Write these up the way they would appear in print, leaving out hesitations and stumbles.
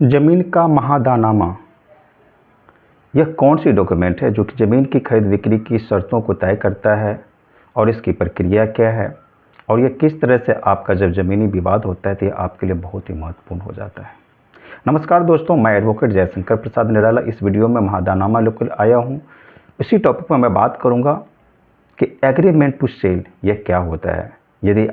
ज़मीन का महादानामा यह कौन सी डॉक्यूमेंट है जो कि ज़मीन की खरीद बिक्री की शर्तों को तय करता है और इसकी प्रक्रिया क्या है और यह किस तरह से आपका जब ज़मीनी विवाद होता है तो यह आपके लिए बहुत ही महत्वपूर्ण हो जाता है। नमस्कार दोस्तों, मैं एडवोकेट जयशंकर प्रसाद निराला इस वीडियो में महादानामा लेकर आया हूँ। इसी टॉपिक पर मैं बात करूँगा कि एग्रीमेंट टू सेल यह क्या होता है। यदि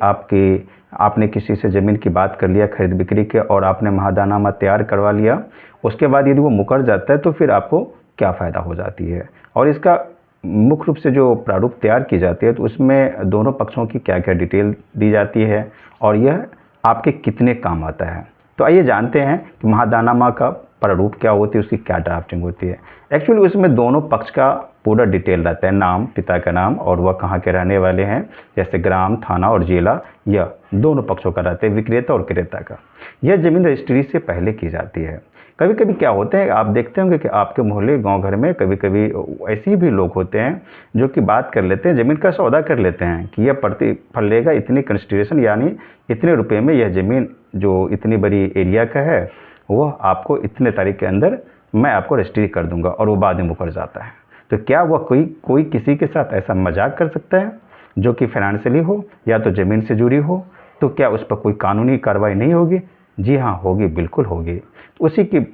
आपने किसी से ज़मीन की बात कर लिया खरीद बिक्री के और आपने महादानामा तैयार करवा लिया, उसके बाद यदि वो मुकर जाता है तो फिर आपको क्या फ़ायदा हो जाती है और इसका मुख्य रूप से जो प्रारूप तैयार की जाती है तो उसमें दोनों पक्षों की क्या क्या डिटेल दी जाती है और यह आपके कितने काम आता है। तो आइए जानते हैं कि महादानामा का प्रारूप क्या होती है, उसकी क्या ड्राफ्टिंग होती है। एक्चुअली उसमें दोनों पक्ष का पूरा डिटेल रहता है, नाम, पिता का नाम और वह कहाँ के रहने वाले हैं, जैसे ग्राम, थाना और जिला, यह दोनों पक्षों का रहता है, विक्रेता और क्रेता का। यह ज़मीन रजिस्ट्री से पहले की जाती है। कभी कभी क्या होते हैं, आप देखते होंगे कि आपके मोहल्ले गांव घर में कभी कभी ऐसे भी लोग होते हैं जो कि बात कर लेते हैं, ज़मीन का सौदा कर लेते हैं कि यह प्रतिफल लेगा इतनी कंसिडरेशन, यानी इतने रुपए में यह ज़मीन जो इतनी बड़ी एरिया का है वह आपको इतने तारीख के अंदर मैं आपको रजिस्ट्री कर दूंगा और वो बाद में मुकर जाता है। तो क्या वह कोई किसी के साथ ऐसा मजाक कर सकता है जो कि फाइनेंशियली हो या तो ज़मीन से जुड़ी हो? तो क्या उस पर कोई कानूनी कार्रवाई नहीं होगी? जी हाँ, होगी, बिल्कुल होगी। तो उसी की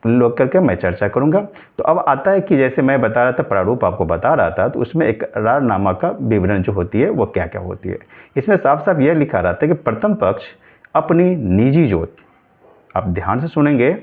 लोग करके मैं चर्चा करूंगा। तो अब आता है कि जैसे मैं बता रहा था, प्रारूप आपको बता रहा था, तो उसमें इकरारनामा का विवरण जो होती है वो क्या क्या होती है। इसमें साफ साफ यह लिखा रहता है कि प्रथम पक्ष अपनी निजी जोत, आप ध्यान से सुनेंगे,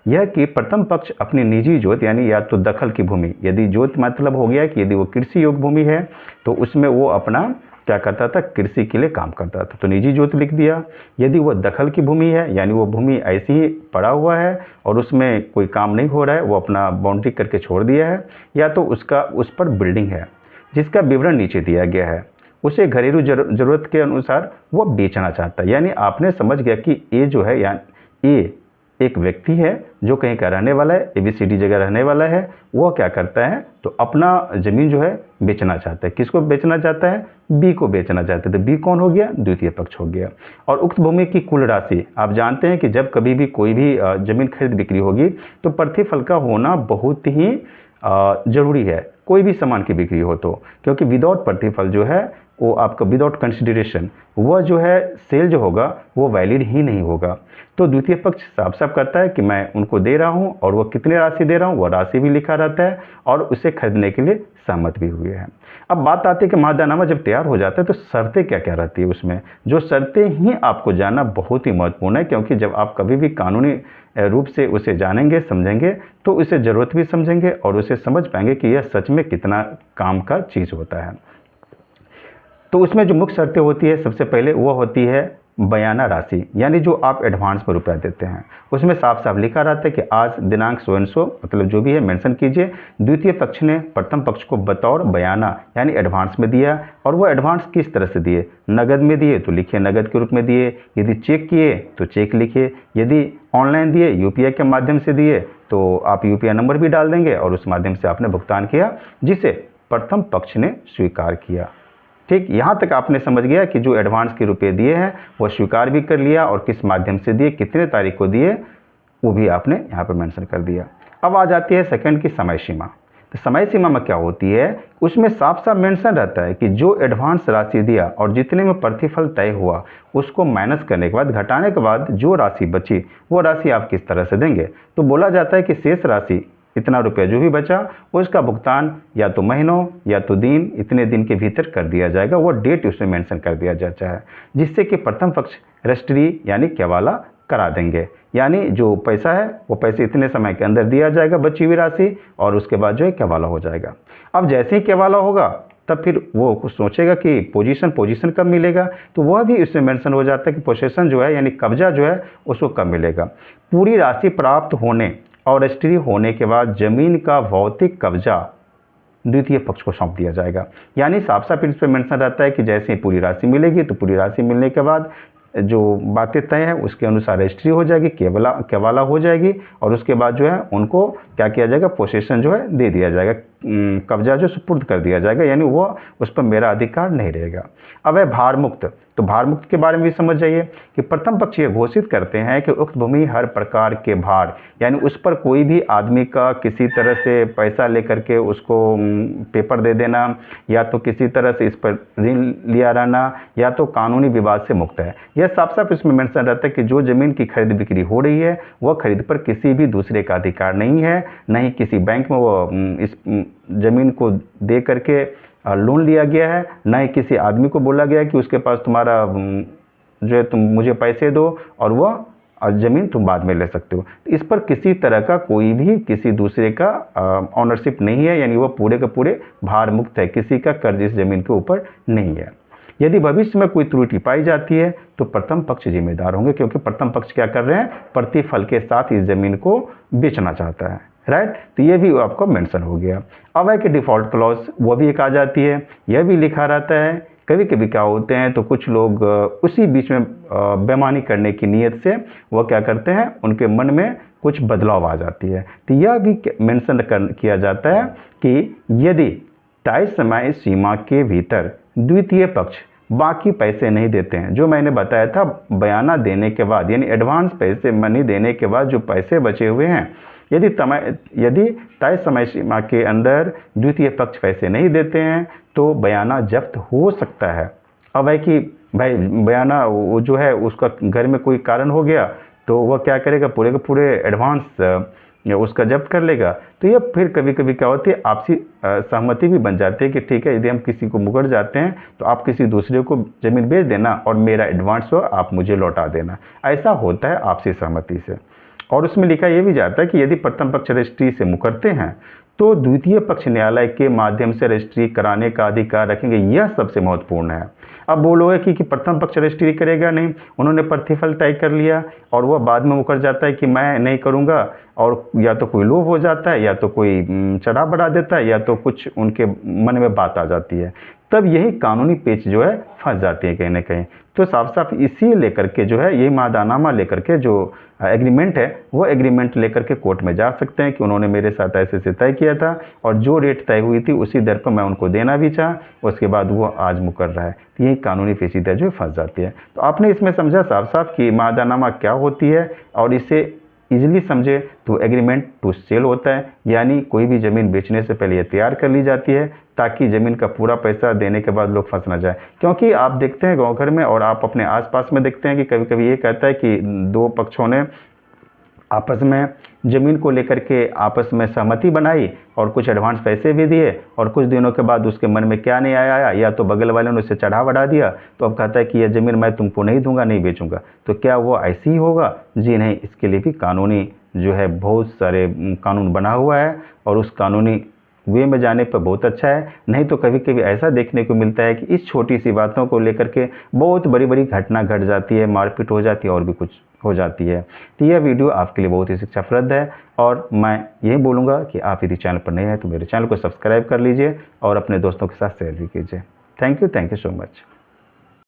यह कि प्रथम पक्ष अपनी निजी जोत यानी या तो दखल की भूमि, यदि जोत मतलब हो गया कि यदि वो कृषि योग्य भूमि है तो उसमें वो अपना क्या करता था, कृषि के लिए काम करता था, तो निजी जोत लिख दिया। यदि वो दखल की भूमि है यानी वो भूमि ऐसी ही पड़ा हुआ है और उसमें कोई काम नहीं हो रहा है, वो अपना बाउंड्री करके छोड़ दिया है, या तो उस पर बिल्डिंग है जिसका विवरण नीचे दिया गया है, उसे घरेलू जरूरत के अनुसार वो बेचना चाहता है। यानी आपने समझ गया कि ए जो है, यानी ए एक व्यक्ति है जो कहीं का रहने वाला है, ABCD जगह रहने वाला है, वह क्या करता है तो अपना ज़मीन जो है बेचना चाहता है। किसको बेचना चाहता है? बी को बेचना चाहता है। तो बी कौन हो गया? द्वितीय पक्ष हो गया। और उक्त भूमि की कुल राशि, आप जानते हैं कि जब कभी भी कोई भी ज़मीन खरीद बिक्री होगी तो प्रतिफल का होना बहुत ही ज़रूरी है, कोई भी सामान की बिक्री हो तो, क्योंकि विदाउट प्रतिफल जो है वो आपका विदाउट कंसिडरेशन वह जो है सेल जो होगा वो वैलिड ही नहीं होगा। तो द्वितीय पक्ष साफ साफ करता है कि मैं उनको दे रहा हूं और वह कितने राशि दे रहा हूं, वह राशि भी लिखा रहता है और उसे खरीदने के लिए सहमत भी हुए हैं। अब बात आती है कि महादानामा जब तैयार हो जाता है तो शर्तें क्या क्या रहती है उसमें। जो शर्तें ही आपको जानना बहुत ही महत्वपूर्ण है, क्योंकि जब आप कभी भी कानूनी रूप से उसे जानेंगे समझेंगे तो उसे ज़रूरत भी समझेंगे और उसे समझ पाएंगे कि यह सच में कितना काम का चीज़ होता है। तो उसमें जो मुख्य शर्तें होती है, सबसे पहले वो होती है बयाना राशि, यानी जो आप एडवांस में रुपया देते हैं। उसमें साफ साफ लिखा रहता है कि आज दिनांक सो एंड सो, मतलब जो भी है मेंशन कीजिए, द्वितीय पक्ष ने प्रथम पक्ष को बतौर बयाना यानी एडवांस में दिया। और वो एडवांस किस तरह से दिए? नगद में दिए तो लिखिए नगद के रूप में दिए, यदि चेक किए तो चेक लिखिए, यदि ऑनलाइन दिए UPI के माध्यम से दिए तो आप UPI नंबर भी डाल देंगे और उस माध्यम से आपने भुगतान किया जिसे प्रथम पक्ष ने स्वीकार किया। ठीक, यहाँ तक आपने समझ गया कि जो एडवांस के रुपए दिए हैं वो स्वीकार भी कर लिया और किस माध्यम से दिए, कितने तारीख को दिए, वो भी आपने यहाँ पर मेंशन कर दिया। अब आ जाती है सेकंड की समय सीमा। तो समय सीमा में क्या होती है, उसमें साफ साफ मेंशन रहता है कि जो एडवांस राशि दिया और जितने में प्रतिफल तय हुआ उसको माइनस करने के बाद, घटाने के बाद जो राशि बची वो राशि आप किस तरह से देंगे। तो बोला जाता है कि शेष राशि इतना रुपया जो भी बचा उसका भुगतान या तो महीनों या तो दिन, इतने दिन के भीतर कर दिया जाएगा। वो डेट उसमें मेंशन कर दिया जाता है जिससे कि प्रथम पक्ष रजिस्ट्री यानी केवाला करा देंगे। यानी जो पैसा है वो पैसे इतने समय के अंदर दिया जाएगा, बची हुई राशि, और उसके बाद जो है केवाला हो जाएगा। अब जैसे ही केवाला होगा तब फिर वो कुछ सोचेगा कि पोजीशन कब मिलेगा, तो वह भी इसमें मेंशन हो जाता है कि पोजीशन जो है यानी कब्जा जो है उसको कब मिलेगा। पूरी राशि प्राप्त होने और रजिस्ट्री होने के बाद जमीन का भौतिक कब्जा द्वितीय पक्ष को सौंप दिया जाएगा। यानी साफ साफ इस पर मेंशन रहता है कि जैसे ही पूरी राशि मिलेगी तो पूरी राशि मिलने के बाद जो बातें तय हैं उसके अनुसार रजिस्ट्री हो जाएगी, केवाला हो जाएगी और उसके बाद जो है उनको क्या किया जाएगा, पोसेशन जो है दे दिया जाएगा, कब्जा जो सुपुर्द कर दिया जाएगा, यानी वो उस पर मेरा अधिकार नहीं रहेगा। अब है भार मुक्त। तो भार मुक्त के बारे में भी समझ जाइए कि प्रथम पक्ष ये घोषित करते हैं कि उक्त भूमि हर प्रकार के भार, यानी उस पर कोई भी आदमी का किसी तरह से पैसा लेकर के उसको पेपर दे देना, या तो किसी तरह से इस पर ऋण लिया रहना, या तो कानूनी विवाद से मुक्त है। यह साफ साफ इसमें मेंशन रहता है कि जो ज़मीन की खरीद बिक्री हो रही है वह खरीद पर किसी भी दूसरे का अधिकार नहीं है, न ही किसी बैंक में वो इस ज़मीन को दे करके लोन लिया गया है, न ही किसी आदमी को बोला गया है कि उसके पास तुम्हारा जो है तुम मुझे पैसे दो और वह ज़मीन तुम बाद में ले सकते हो। इस पर किसी तरह का कोई भी किसी दूसरे का ऑनरशिप नहीं है, यानी वह पूरे के पूरे भार मुक्त है, किसी का कर्ज इस ज़मीन के ऊपर नहीं है। यदि भविष्य में कोई त्रुटि पाई जाती है तो प्रथम पक्ष जिम्मेदार होंगे, क्योंकि प्रथम पक्ष क्या कर रहे हैं, प्रतिफल के साथ इस ज़मीन को बेचना चाहता है, राइट। तो ये भी आपको मेंशन हो गया। अब है कि डिफ़ॉल्ट क्लॉज, वो भी एक आ जाती है, यह भी लिखा रहता है। कभी कभी क्या होते हैं तो कुछ लोग उसी बीच में बेईमानी करने की नीयत से वो क्या करते हैं, उनके मन में कुछ बदलाव आ जाती है। तो यह भी मेंशन किया जाता है कि यदि तय समय सीमा के भीतर द्वितीय पक्ष बाकी पैसे नहीं देते हैं, जो मैंने बताया था बयाना देने के बाद, यानी एडवांस पैसे मनी देने के बाद जो पैसे बचे हुए हैं, यदि तय समय सीमा के अंदर द्वितीय पक्ष पैसे नहीं देते हैं तो बयाना जब्त हो सकता है। अब है कि भाई बयाना वो जो है उसका घर में कोई कारण हो गया तो वह क्या करेगा, पूरे के पूरे एडवांस उसका जब्त कर लेगा। तो ये फिर कभी कभी क्या होती है, आपसी सहमति भी बन जाती है कि ठीक है, यदि हम किसी को मुकर जाते हैं तो आप किसी दूसरे को ज़मीन बेच देना और मेरा एडवांस हो आप मुझे लौटा देना, ऐसा होता है आपसी सहमति से। और उसमें लिखा यह भी जाता है कि यदि प्रथम पक्ष रजिस्ट्री से मुकरते हैं तो द्वितीय पक्ष न्यायालय के माध्यम से रजिस्ट्री कराने का अधिकार रखेंगे। यह सबसे महत्वपूर्ण है। अब बोलोगे कि प्रथम पक्ष रजिस्ट्री करेगा नहीं, उन्होंने प्रतिफल तय कर लिया और वह बाद में मुकर जाता है कि मैं नहीं करूँगा, और या तो कोई लोभ हो जाता है, या तो कोई चढ़ा बढ़ा देता है, या तो कुछ उनके मन में बात आ जाती है, तब यही कानूनी पेच जो है फंस जाती है कहीं ना कहीं। तो साफ साफ इसी लेकर के जो है, ये मादानामा लेकर के जो एग्रीमेंट है वो एग्रीमेंट लेकर के कोर्ट में जा सकते हैं कि उन्होंने मेरे साथ ऐसे से तय किया था और जो रेट तय हुई थी उसी दर पर मैं उनको देना भी चाहा, उसके बाद वो आज मुकर रहा है। तो यही कानूनी पेचीदा जो फंस जाती है। तो आपने इसमें समझा साफ साफ कि मादानामा क्या होती है, और इसे इजीली समझे तो एग्रीमेंट टू सेल होता है, यानी कोई भी ज़मीन बेचने से पहले ये तैयार कर ली जाती है ताकि ज़मीन का पूरा पैसा देने के बाद लोग फंस ना जाए। क्योंकि आप देखते हैं गांव घर में और आप अपने आसपास में देखते हैं कि कभी कभी ये कहता है कि दो पक्षों ने आपस में ज़मीन को लेकर के आपस में सहमति बनाई और कुछ एडवांस पैसे भी दिए, और कुछ दिनों के बाद उसके मन में क्या नहीं आया, या तो बगल वाले ने उसे चढ़ा बढ़ा दिया, तो अब कहता है कि यह ज़मीन मैं तुमको नहीं दूंगा, नहीं बेचूंगा। तो क्या वो ऐसे ही होगा? जी नहीं, इसके लिए भी कानूनी जो है बहुत सारे कानून बना हुआ है, और उस कानूनी वे में जाने पर बहुत अच्छा है। नहीं तो कभी कभी ऐसा देखने को मिलता है कि इस छोटी सी बातों को लेकर के बहुत बड़ी बड़ी घटना घट जाती है, मारपीट हो जाती है और भी कुछ हो जाती है। तो यह वीडियो आपके लिए बहुत ही शिक्षाप्रद है, और मैं यही बोलूँगा कि आप यदि चैनल पर नए हैं तो मेरे चैनल को सब्सक्राइब कर लीजिए और अपने दोस्तों के साथ शेयर भी कीजिए। Thank you so much.